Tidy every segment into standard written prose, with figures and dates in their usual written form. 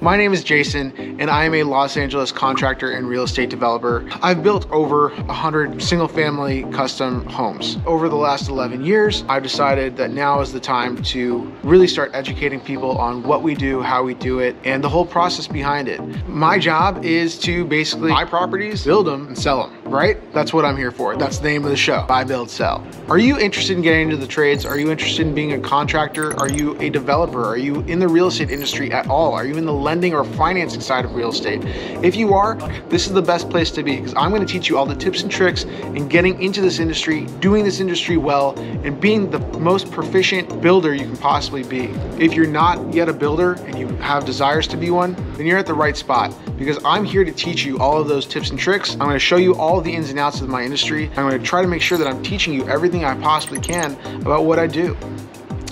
My name is Jason, and I am a Los Angeles contractor and real estate developer. I've built over 100 single-family custom homes. Over the last 11 years, I've decided that now is the time to really start educating people on what we do, how we do it, and the whole process behind it. My job is to basically buy properties, build them, and sell them, right? That's what I'm here for. That's the name of the show, buy, build, sell. Are you interested in getting into the trades? Are you interested in being a contractor? Are you a developer? Are you in the real estate industry at all? Are you in the lending or financing side of real estate? If you are, this is the best place to be, because I'm going to teach you all the tips and tricks in getting into this industry, doing this industry well, and being the most proficient builder you can possibly be. If you're not yet a builder and you have desires to be one, then you're at the right spot, because I'm here to teach you all of those tips and tricks. I'm going to show you all of the ins and outs of my industry. I'm going to try to make sure that I'm teaching you everything I possibly can about what I do.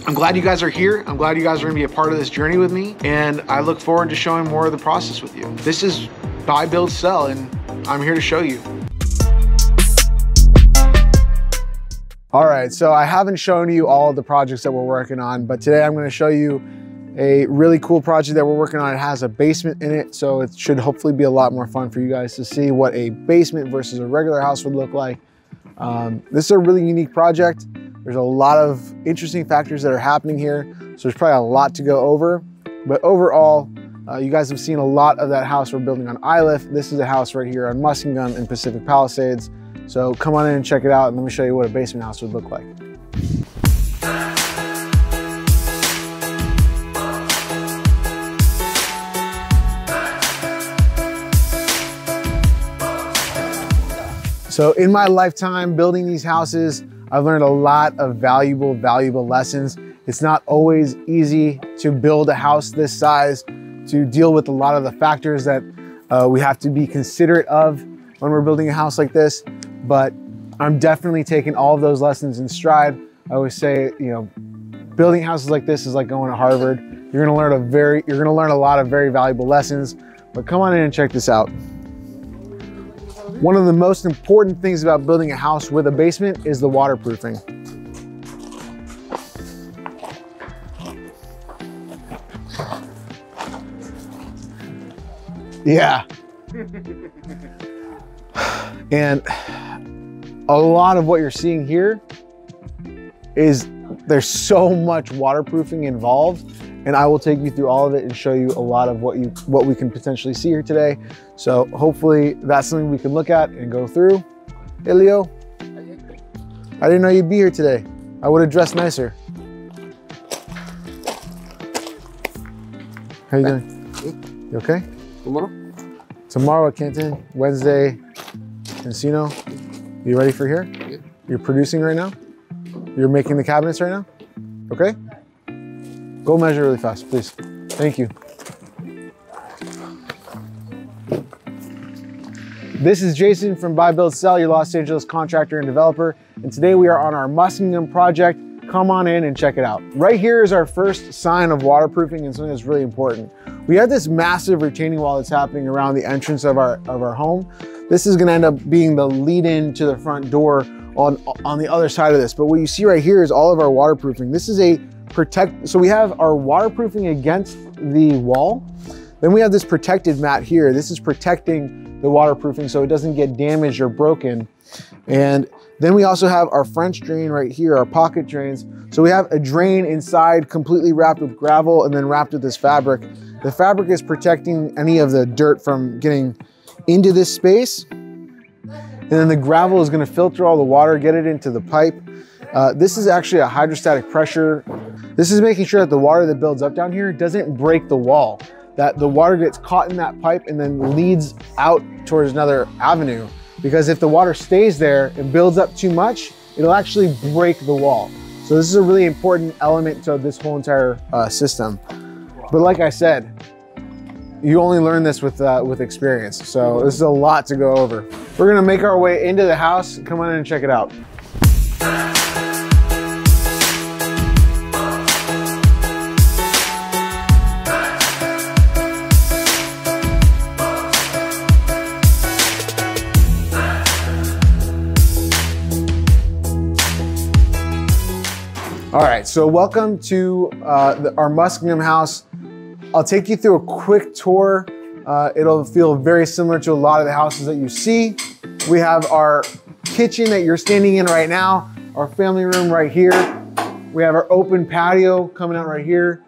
I'm glad you guys are here. I'm glad you guys are gonna be a part of this journey with me, and I look forward to showing more of the process with you. This is buy, build, sell, and I'm here to show you. All right, so I haven't shown you all of the projects that we're working on, but today I'm gonna show you a really cool project that we're working on. It has a basement in it, so it should hopefully be a lot more fun for you guys to see what a basement versus a regular house would look like. This is a really unique project. There's a lot of interesting factors that are happening here, so there's probably a lot to go over. But overall, you guys have seen a lot of that house we're building on iLift. This is a house right here on Muskingum in Pacific Palisades. So come on in and check it out, and let me show you what a basement house would look like. So in my lifetime building these houses, I've learned a lot of valuable lessons. It's not always easy to build a house this size, to deal with a lot of the factors that we have to be considerate of when we're building a house like this, but I'm definitely taking all of those lessons in stride. I always say, you know, building houses like this is like going to Harvard. You're gonna learn a lot of very valuable lessons, but come on in and check this out. One of the most important things about building a house with a basement is the waterproofing. Yeah. And a lot of what you're seeing here is there's so much waterproofing involved, and I will take you through all of it and show you a lot of what we can potentially see here today. So hopefully that's something we can look at and go through. Hey Leo, I didn't know you'd be here today. I would have dressed nicer. How you doing? You okay? Tomorrow? Tomorrow at Canton, Wednesday, Encino. You ready for here? Yeah. You're producing right now? You're making the cabinets right now? Okay? Go measure really fast, please. Thank you. This is Jason from Buy, Build, Sell, your Los Angeles contractor and developer. And today we are on our Muskingum project. Come on in and check it out. Right here is our first sign of waterproofing and something that's really important. We have this massive retaining wall that's happening around the entrance of our home. This is gonna end up being the lead-in to the front door on the other side of this. But what you see right here is all of our waterproofing. This is a so we have our waterproofing against the wall. Then we have this protective mat here. This is protecting the waterproofing so it doesn't get damaged or broken. And then we also have our French drain right here, our pocket drains. So we have a drain inside completely wrapped with gravel and then wrapped with this fabric. The fabric is protecting any of the dirt from getting into this space. And then the gravel is gonna filter all the water, get it into the pipe. This is actually a hydrostatic pressure. This is making sure that the water that builds up down here doesn't break the wall, that the water gets caught in that pipe and then leads out towards another avenue. Because if the water stays there and builds up too much, it'll actually break the wall. So this is a really important element to this whole entire system. But like I said, you only learn this with experience. So this is a lot to go over. We're gonna make our way into the house. Come on in and check it out. All right, so welcome to our Muskingum house. I'll take you through a quick tour. It'll feel very similar to a lot of the houses that you see. We have our kitchen that you're standing in right now, our family room right here. We have our open patio coming out right here.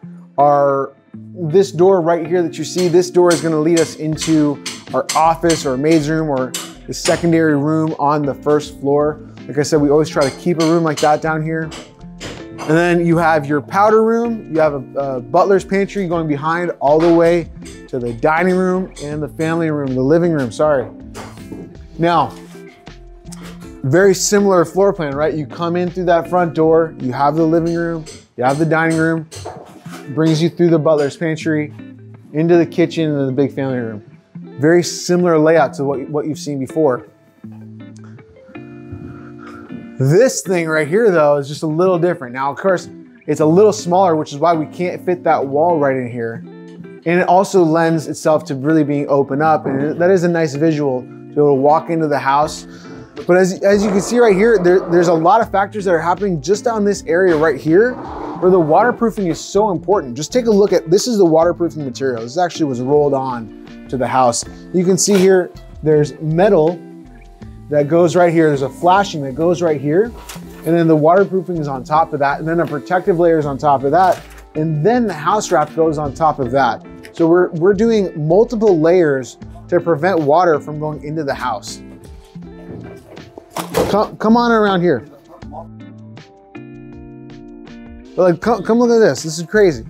This door right here that you see, this door is gonna lead us into our office or maid's room or the secondary room on the first floor. Like I said, we always try to keep a room like that down here. And then you have your powder room. You have a butler's pantry going behind all the way to the dining room and the family room, the living room, sorry. Now, very similar floor plan, right? You come in through that front door, you have the living room, you have the dining room, brings you through the butler's pantry, into the kitchen and the big family room. Very similar layout to what you've seen before. This thing right here though is just a little different. Now, of course, it's a little smaller, which is why we can't fit that wall right in here. And it also lends itself to really being open up. And that is a nice visual to be able to walk into the house. But as you can see right here, there's a lot of factors that are happening just on this area right here where the waterproofing is so important. Just take a look at, this is the waterproofing material. This actually was rolled on to the house. You can see here, there's metal that goes right here. There's a flashing that goes right here. And then the waterproofing is on top of that. And then a protective layer is on top of that. And then the house wrap goes on top of that. So we're doing multiple layers to prevent water from going into the house. Come on around here. Like, come look at this. This is crazy.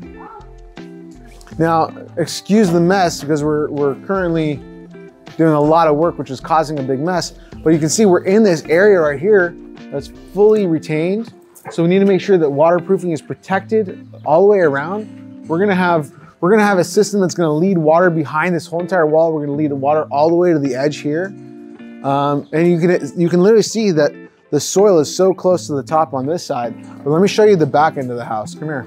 Now, excuse the mess because we're currently doing a lot of work, which is causing a big mess. But you can see we're in this area right here that's fully retained. So we need to make sure that waterproofing is protected all the way around. We're gonna have a system that's gonna lead water behind this whole entire wall. We're gonna lead the water all the way to the edge here. And you can literally see that the soil is so close to the top on this side. But let me show you the back end of the house. Come here.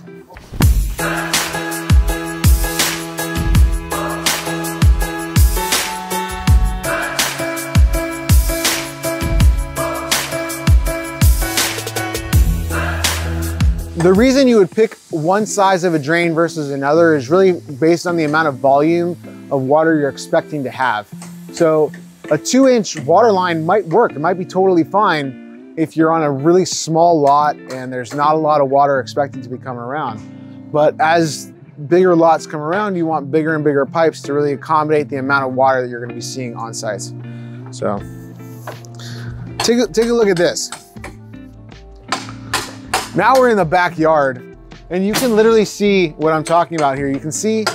The reason you would pick one size of a drain versus another is really based on the amount of volume of water you're expecting to have. So a 2-inch water line might work. It might be totally fine if you're on a really small lot and there's not a lot of water expected to be coming around. But as bigger lots come around, you want bigger and bigger pipes to really accommodate the amount of water that you're gonna be seeing on sites. So take a look at this. Now we're in the backyard and you can literally see what I'm talking about here. You can see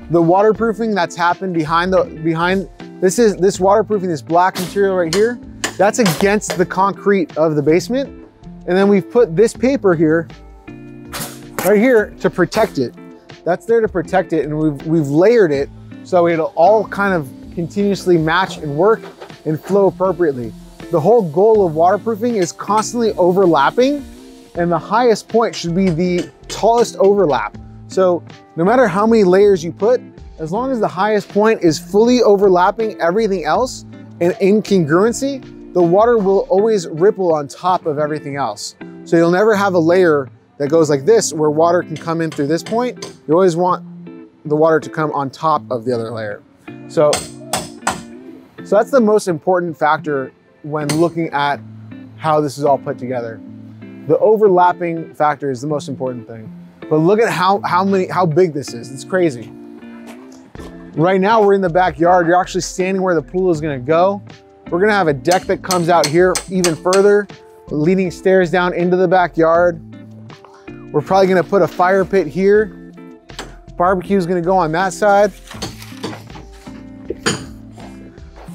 the waterproofing that's happened behind this waterproofing, this black material right here, that's against the concrete of the basement. And then we've put this paper here, right here to protect it. That's there to protect it. And we've layered it so it'll all kind of continuously match and work and flow appropriately. The whole goal of waterproofing is constantly overlapping, and the highest point should be the tallest overlap. So no matter how many layers you put, as long as the highest point is fully overlapping everything else and in congruency, the water will always ripple on top of everything else. So you'll never have a layer that goes like this where water can come in through this point. You always want the water to come on top of the other layer. So that's the most important factor when looking at how this is all put together. The overlapping factor is the most important thing. But look at how big this is. It's crazy. Right now we're in the backyard. You're actually standing where the pool is gonna go. We're gonna have a deck that comes out here even further, leading stairs down into the backyard. We're probably gonna put a fire pit here. Barbecue is gonna go on that side.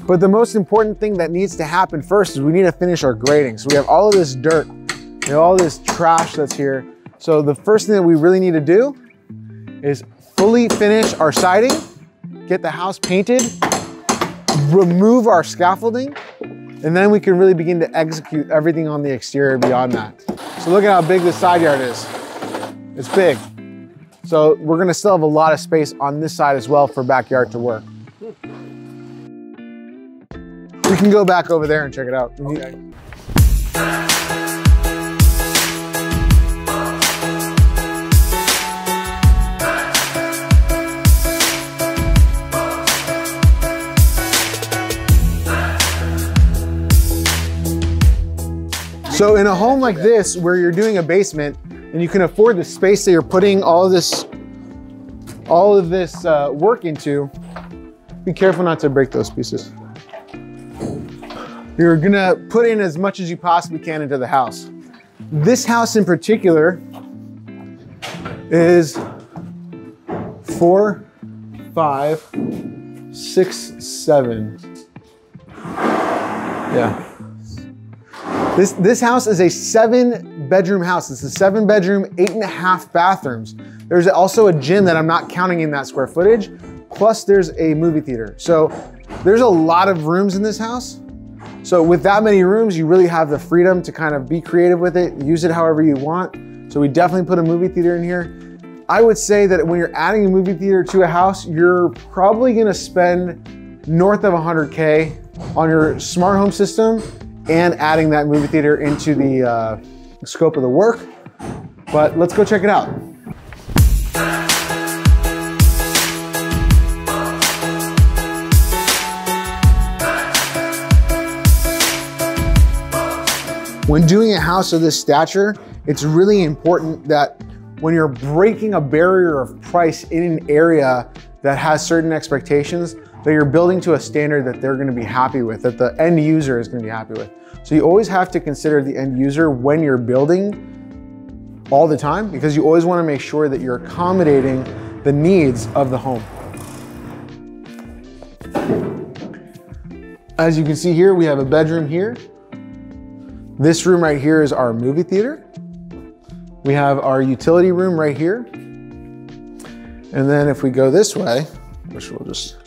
But the most important thing that needs to happen first is we need to finish our grading. So we have all of this dirt, you know, all this trash that's here. So the first thing that we really need to do is fully finish our siding, get the house painted, remove our scaffolding, and then we can really begin to execute everything on the exterior beyond that. So look at how big this side yard is. It's big. So we're gonna still have a lot of space on this side as well for backyard to work. We can go back over there and check it out. Okay. So in a home like this, where you're doing a basement and you can afford the space that you're putting all of this work into, be careful not to break those pieces. You're gonna put in as much as you possibly can into the house. This house in particular is 4, 5, 6, 7. Yeah. This house is a 7-bedroom house. It's a 7-bedroom, 8.5 bathrooms. There's also a gym that I'm not counting in that square footage. Plus there's a movie theater. So there's a lot of rooms in this house. So with that many rooms, you really have the freedom to kind of be creative with it, use it however you want. So we definitely put a movie theater in here. I would say that when you're adding a movie theater to a house, you're probably gonna spend north of 100K on your smart home system and adding that movie theater into the scope of the work. But let's go check it out. When doing a house of this stature, it's really important that when you're breaking a barrier of price in an area that has certain expectations, that you're building to a standard that they're gonna be happy with, that the end user is gonna be happy with. So you always have to consider the end user when you're building all the time, because you always wanna make sure that you're accommodating the needs of the home. As you can see here, we have a bedroom here. This room right here is our movie theater. We have our utility room right here. And then if we go this way, which we'll just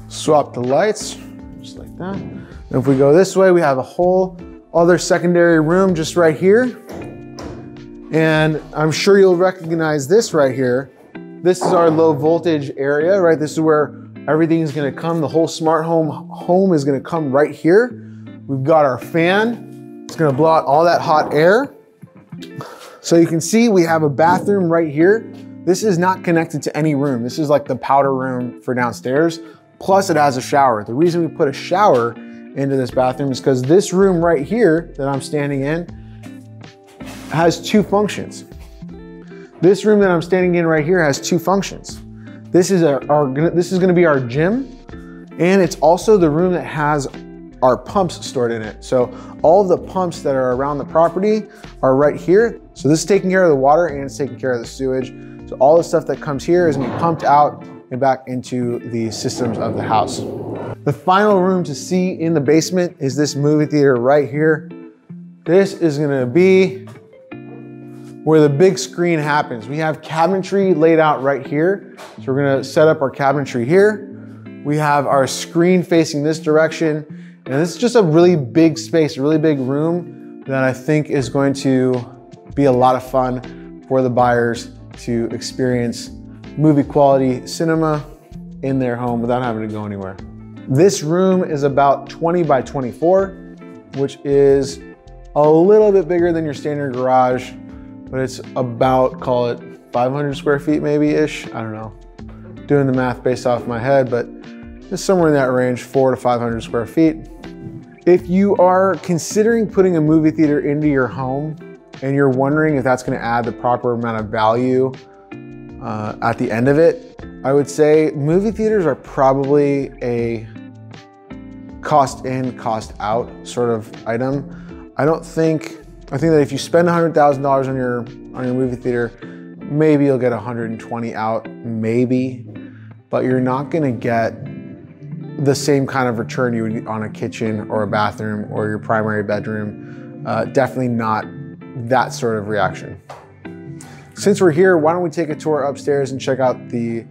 swap the lights, just like that. And if we go this way, we have a whole other secondary room just right here. And I'm sure you'll recognize this right here. This is our low voltage area, right? This is where everything is gonna come. The whole smart home is gonna come right here. We've got our fan. It's gonna blow out all that hot air. So you can see we have a bathroom right here. This is not connected to any room. This is like the powder room for downstairs. Plus it has a shower. The reason we put a shower into this bathroom is because this room right here that I'm standing in has 2 functions. This room that I'm standing in right here has 2 functions. This is gonna be our gym, and it's also the room that has our pumps stored in it. So all of the pumps that are around the property are right here. So this is taking care of the water and it's taking care of the sewage. So all the stuff that comes here is gonna be pumped out and back into the systems of the house. The final room to see in the basement is this movie theater right here. This is gonna be where the big screen happens. We have cabinetry laid out right here. So we're gonna set up our cabinetry here. We have our screen facing this direction. And this is just a really big space, a really big room that I think is going to be a lot of fun for the buyers to experience movie quality cinema in their home without having to go anywhere. This room is about 20 by 24, which is a little bit bigger than your standard garage, but it's about, call it 500 square feet maybe-ish. I don't know, doing the math based off my head, but it's somewhere in that range, 400 to 500 square feet. If you are considering putting a movie theater into your home and you're wondering if that's gonna add the proper amount of value at the end of it, I would say movie theaters are probably a cost in, cost out sort of item. I think that if you spend $100,000 on your movie theater, maybe you'll get 120 out, maybe, but you're not gonna get the same kind of return you would get on a kitchen or a bathroom or your primary bedroom. Definitely not that sort of reaction. Since we're here, why don't we take a tour upstairs and check out the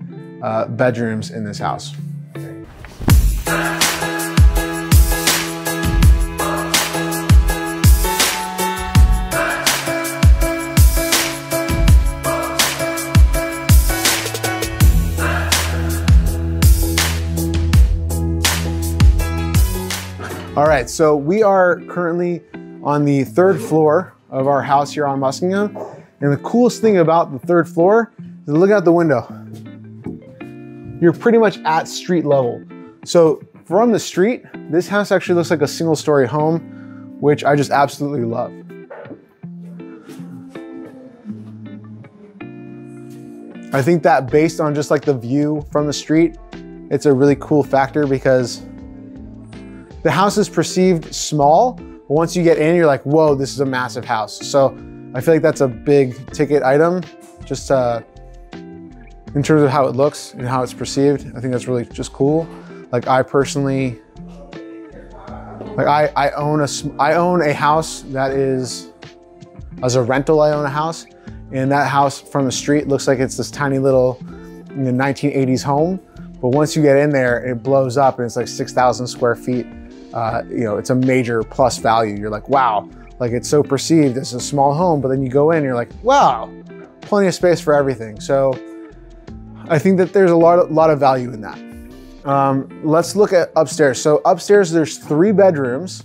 bedrooms in this house. All right, so we are currently on the 3rd floor of our house here on Muskingum. And the coolest thing about the 3rd floor is look out the window. You're pretty much at street level. So from the street, this house actually looks like a single-story home which I just absolutely love. I think that based on just like the view from the street, it's a really cool factor because the house is perceived small, but once you get in, you're like, whoa, this is a massive house. So I feel like that's a big ticket item, just in terms of how it looks and how it's perceived. I think that's really just cool. Like I personally, like I own a house that is, as a rental, I own a house, and that house from the street looks like it's this tiny little 1980s home. But once you get in there, it blows up and it's like 6,000 square feet. You know, it's a major plus value. You're like, wow, like it's so perceived as a small home, but then you go in and you're like, wow, plenty of space for everything. So I think that there's a lot of value in that. Let's look at upstairs. So upstairs, there's 3 bedrooms.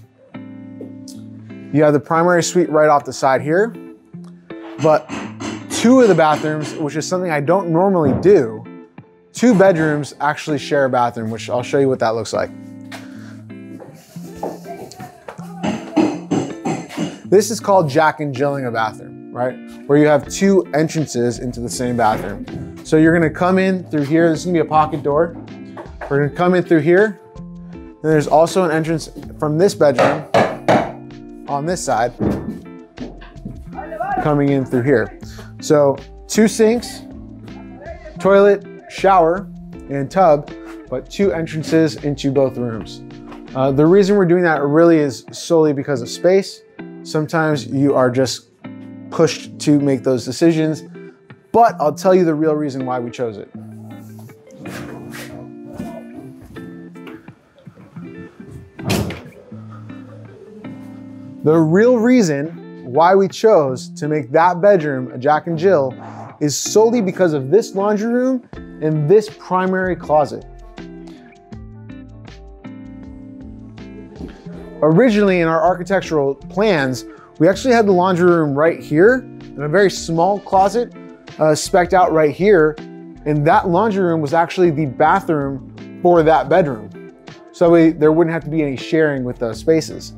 You have the primary suite right off the side here, but 2 of the bathrooms, which is something I don't normally do, 2 bedrooms actually share a bathroom, which I'll show you what that looks like. This is called Jack and Jilling a bathroom, right? Where you have 2 entrances into the same bathroom. So you're gonna come in through here. This is gonna be a pocket door. We're gonna come in through here. Then there's also an entrance from this bedroom on this side, coming in through here. So 2 sinks, toilet, shower, and tub, but 2 entrances into both rooms. The reason we're doing that really is solely because of space. Sometimes you are just pushed to make those decisions, but I'll tell you the real reason why we chose it. The real reason why we chose to make that bedroom a Jack and Jill is solely because of this laundry room and this primary closet. Originally in our architectural plans, we actually had the laundry room right here and a very small closet spec'd out right here. And that laundry room was actually the bathroom for that bedroom. So there wouldn't have to be any sharing with those spaces.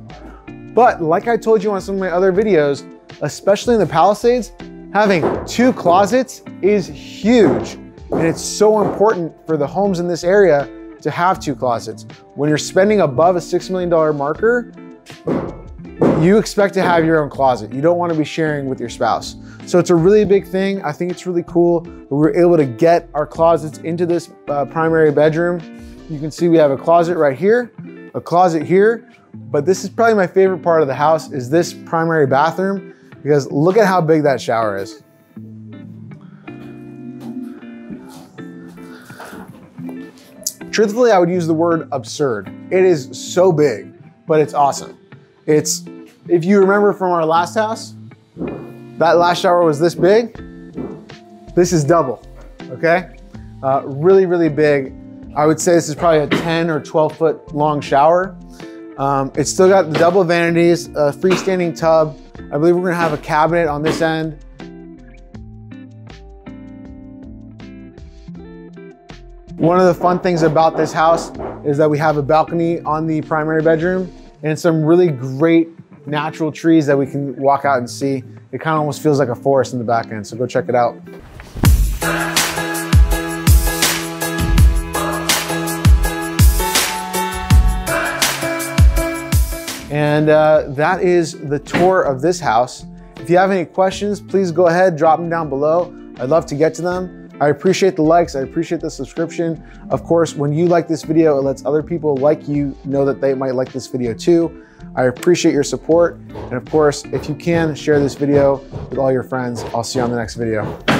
But like I told you on some of my other videos, especially in the Palisades, having 2 closets is huge. And it's so important for the homes in this area to have 2 closets. When you're spending above a $6 million marker, you expect to have your own closet. You don't want to be sharing with your spouse. So it's a really big thing. I think it's really cool that we were able to get our closets into this primary bedroom. You can see we have a closet right here, a closet here, but this is probably my favorite part of the house is this primary bathroom, because look at how big that shower is. Truthfully, I would use the word absurd. It is so big, but it's awesome. If you remember from our last house, that last shower was this big. This is double, okay? Really, really big. I would say this is probably a 10 or 12 foot long shower. It's still got the double vanities, a freestanding tub. I believe we're gonna have a cabinet on this end. One of the fun things about this house is that we have a balcony on the primary bedroom and some really great natural trees that we can walk out and see. It kind of almost feels like a forest in the back end, so go check it out. And that is the tour of this house. If you have any questions, please go ahead, drop them down below. I'd love to get to them. I appreciate the likes, I appreciate the subscription. Of course, when you like this video, it lets other people like you know that they might like this video too. I appreciate your support. And of course, if you can, share this video with all your friends. I'll see you on the next video.